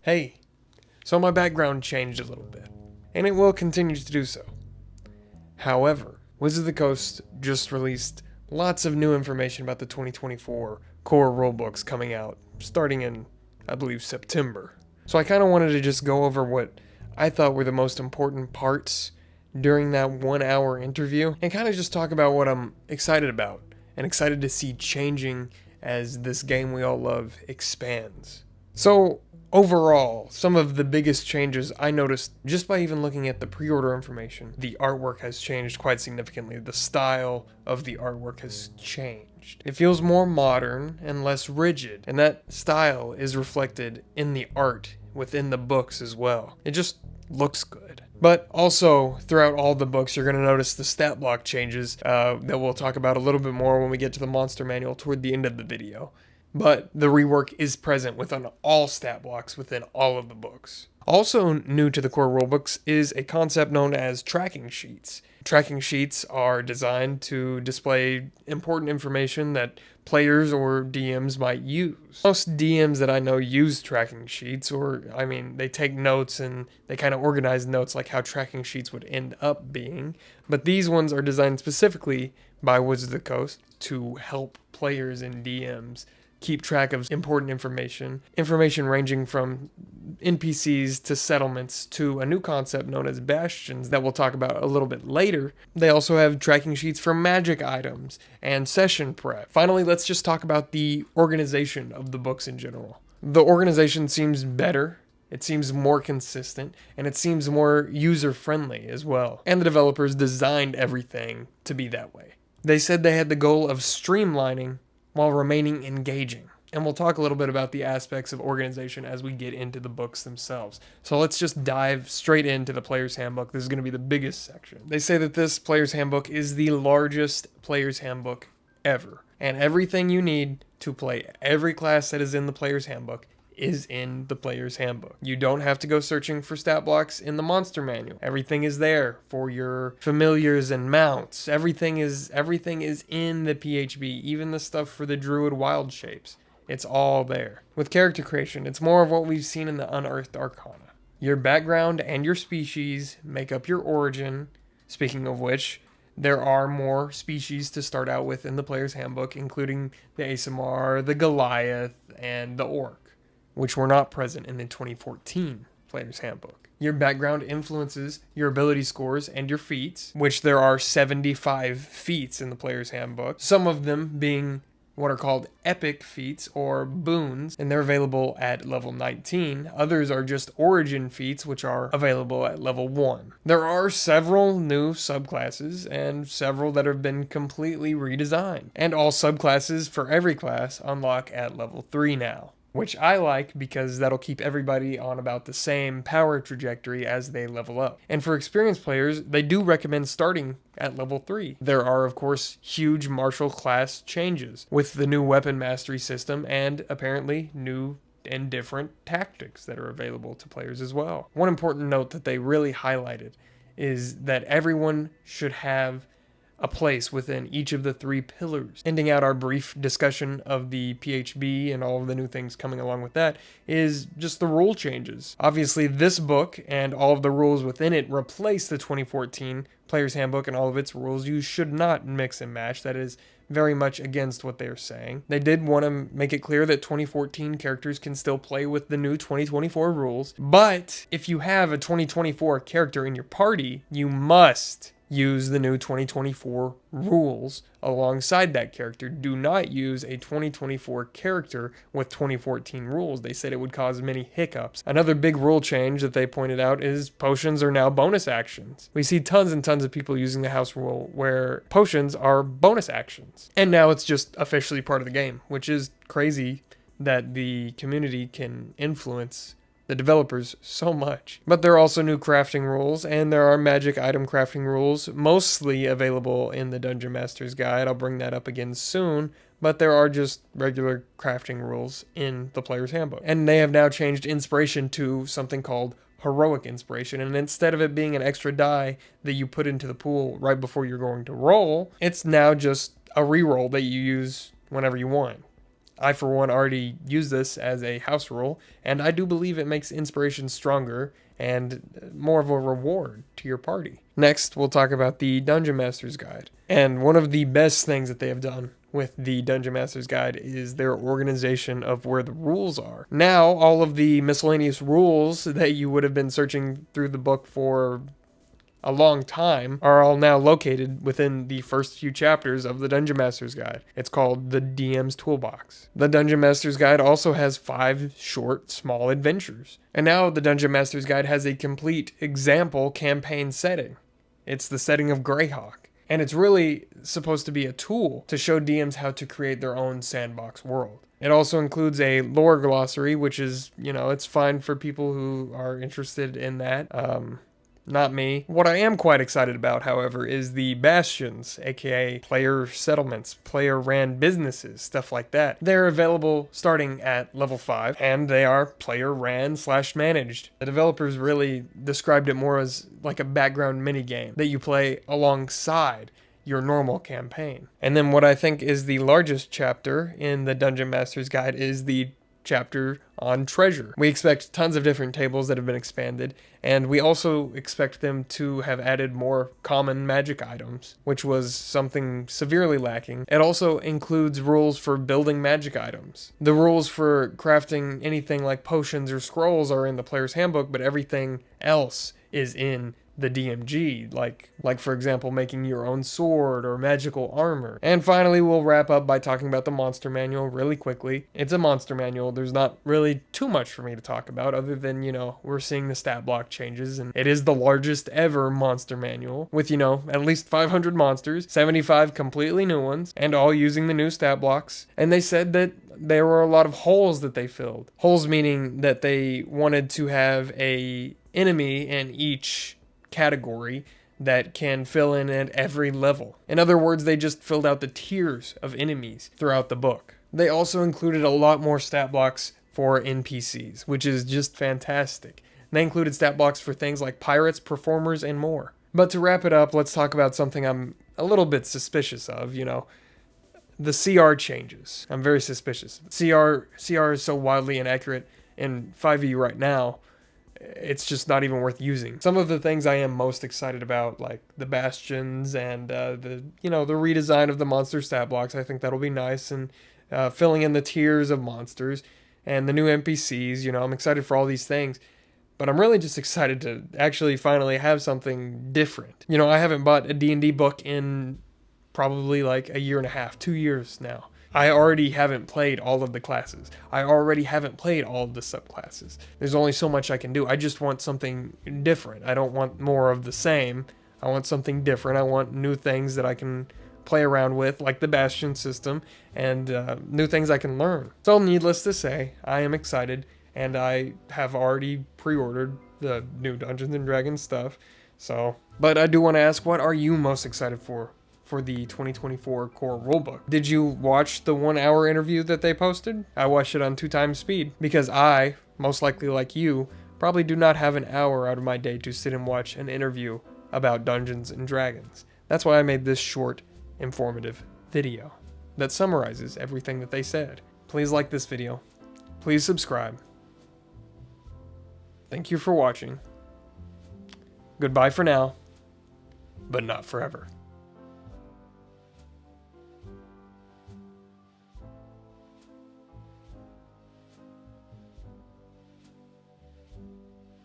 Hey, so my background changed a little bit, and it will continue to do so. However, Wizards of the Coast just released lots of new information about the 2024 core rulebooks coming out, starting in, I believe, September. So I kind of wanted to just go over what I thought were the most important parts during that 1 hour interview, and kind of just talk about what I'm excited about, and excited to see changing as this game we all love expands. So, overall, some of the biggest changes I noticed just by even looking at the pre order information, the artwork has changed quite significantly. The style of the artwork has changed. It feels more modern and less rigid, and that style is reflected in the art within the books as well. It just looks good. But also, throughout all the books, you're going to notice the stat block changes that we'll talk about a little bit more when we get to the monster manual toward the end of the video. But the rework is present within all stat blocks within all of the books. Also new to the core rulebooks is a concept known as tracking sheets. Tracking sheets are designed to display important information that players or DMs might use. Most DMs that I know use tracking sheets, they take notes and they kind of organize notes like how tracking sheets would end up being. But these ones are designed specifically by Wizards of the Coast to help players and DMs keep track of important information ranging from NPCs to settlements to a new concept known as bastions that we'll talk about a little bit later. They also have tracking sheets for magic items and session prep. Finally, let's just talk about the organization of the books in general. The organization seems better. It seems more consistent, and it seems more user-friendly as well. And the developers designed everything to be that way. They said they had the goal of streamlining while remaining engaging. And we'll talk a little bit about the aspects of organization as we get into the books themselves. So let's just dive straight into the Player's Handbook. This is going to be the biggest section. They say that this Player's Handbook is the largest Player's Handbook ever. And everything you need to play every class that is in the Player's Handbook is in the Player's Handbook. You don't have to go searching for stat blocks in the monster manual. Everything is there for your familiars and mounts. Everything is in the PHB, even the stuff for the druid wild shapes. It's all there. With character creation, it's more of what we've seen in the Unearthed Arcana. Your background and your species make up your origin. Speaking of which, there are more species to start out with in the Player's Handbook, including the Aasimar, the Goliath, and the Orc, which were not present in the 2014 Player's Handbook. Your background influences your ability scores and your feats, which there are 75 feats in the Player's Handbook, some of them being what are called epic feats or boons, and they're available at level 19. Others are just origin feats, which are available at level 1. There are several new subclasses and several that have been completely redesigned, and all subclasses for every class unlock at level 3 now, which I like because that'll keep everybody on about the same power trajectory as they level up. And for experienced players, they do recommend starting at level 3. There are, of course, huge martial class changes with the new weapon mastery system and apparently new and different tactics that are available to players as well. One important note that they really highlighted is that everyone should have a place within each of the 3 pillars. Ending out our brief discussion of the PHB and all of the new things coming along with that is just the rule changes. Obviously, this book and all of the rules within it replace the 2014 Player's Handbook and all of its rules. You should not mix and match. That is very much against what they're saying. They did want to make it clear that 2014 characters can still play with the new 2024 rules, but if you have a 2024 character in your party, you must use the new 2024 rules alongside that character. Do not use a 2024 character with 2014 rules. They said it would cause many hiccups. Another big rule change that they pointed out is potions are now bonus actions. We see tons and tons of people using the house rule where potions are bonus actions. And now it's just officially part of the game, which is crazy that the community can influence the developers so much. But there are also new crafting rules, and there are magic item crafting rules, mostly available in the Dungeon Master's Guide. I'll bring that up again soon, but there are just regular crafting rules in the Player's Handbook. And they have now changed inspiration to something called heroic inspiration, and instead of it being an extra die that you put into the pool right before you're going to roll, it's now just a reroll that you use whenever you want. I, for one, already use this as a house rule, and I do believe it makes inspiration stronger and more of a reward to your party. Next, we'll talk about the Dungeon Master's Guide. And one of the best things that they have done with the Dungeon Master's Guide is their organization of where the rules are. Now, all of the miscellaneous rules that you would have been searching through the book for a long time are all now located within the first few chapters of the Dungeon Master's Guide. It's called the DM's Toolbox. The Dungeon Master's Guide also has 5 short, small adventures. And now the Dungeon Master's Guide has a complete example campaign setting. It's the setting of Greyhawk. And it's really supposed to be a tool to show DMs how to create their own sandbox world. It also includes a lore glossary, which is, it's fine for people who are interested in that. Not me. What I am quite excited about, however, is the bastions, aka player settlements, player ran businesses, stuff like that. They're available starting at level 5, and they are player ran / managed. The developers really described it more as like a background minigame that you play alongside your normal campaign. And then what I think is the largest chapter in the Dungeon Master's Guide is the chapter on treasure. We expect tons of different tables that have been expanded, and we also expect them to have added more common magic items, which was something severely lacking. It also includes rules for building magic items. The rules for crafting anything like potions or scrolls are in the player's handbook, but everything else is in the DMG, like for example making your own sword or magical armor. And finally, we'll wrap up by talking about the monster manual really quickly. It's a monster manual. There's not really too much for me to talk about other than, we're seeing the stat block changes, and it is the largest ever monster manual with, at least 500 monsters, 75 completely new ones, and all using the new stat blocks. And they said that there were a lot of holes that they filled. Holes meaning that they wanted to have a enemy in each category that can fill in at every level. In other words, they just filled out the tiers of enemies throughout the book. They also included a lot more stat blocks for NPCs, which is just fantastic. They included stat blocks for things like pirates, performers, and more. But to wrap it up, let's talk about something I'm a little bit suspicious of, the CR changes. I'm very suspicious. CR is so wildly inaccurate in 5e right now, it's just not even worth using. Some of the things I am most excited about, like the bastions and the redesign of the monster stat blocks, I think that'll be nice, and filling in the tiers of monsters and the new NPCs. I'm excited for all these things, but I'm really just excited to actually finally have something different. I haven't bought a D&D book in probably like a year and a half, 2 years now. I already haven't played all of the classes. I already haven't played all of the subclasses. There's only so much I can do. I just want something different. I don't want more of the same. I want something different. I want new things that I can play around with, like the Bastion system, and new things I can learn. So needless to say, I am excited, and I have already pre-ordered the new Dungeons & Dragons stuff. But I do want to ask, what are you most excited for the 2024 core rulebook? Did you watch the 1-hour interview that they posted? I watched it on 2 times speed because I, most likely like you, probably do not have an hour out of my day to sit and watch an interview about Dungeons & Dragons. That's why I made this short, informative video that summarizes everything that they said. Please like this video. Please subscribe. Thank you for watching. Goodbye for now, but not forever.